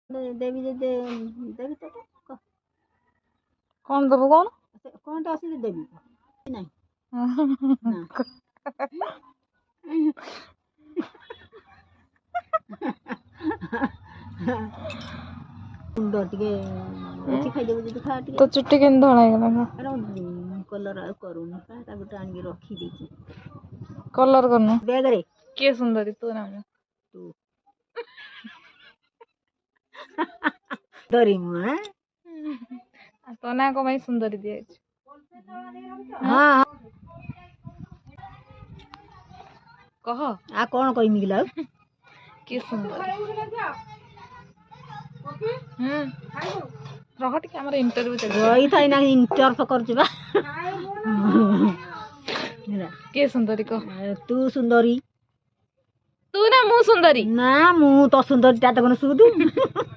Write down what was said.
ଦେବି ଯେ ଦେବି ତ कौन दबो कौन କ'ଣଟା ଅଛି ଯେ ଦେବି ନାହିଁ ନା ମୁଣ୍ଡ ଟିକେ ଅଛି ଖାଇଦେବୁ ଯଦି ଖା ଟିକେ तो चुट्टी के धड़ा है କଲର୍ ଆଉ କରୁନି ତାକୁ ଗୋଟେ ଆଣିକି ରଖିଦେଇଛି कलर करनो ବ୍ୟାଗରେ के सुंदरी तू नाम ତୁ ଧରିମୁ तो ना को भाई सुंदरी दिए ହଁ कह ଆଉ କ'ଣ କହିମି କିଲୋ ଆଉ के सुंदरी रह टिके हमर इंटरव्यू चल ରହିଥାଏ ନା ଇଣ୍ଟରଫ କରୁଛୁ ବା के सुंदरी कह ତୁ ସୁନ୍ଦରୀ तू ना मु सुंदरी ନା ମୁଁ ତ ସୁନ୍ଦରୀଟା ତ କ'ଣ ସୁଦୁ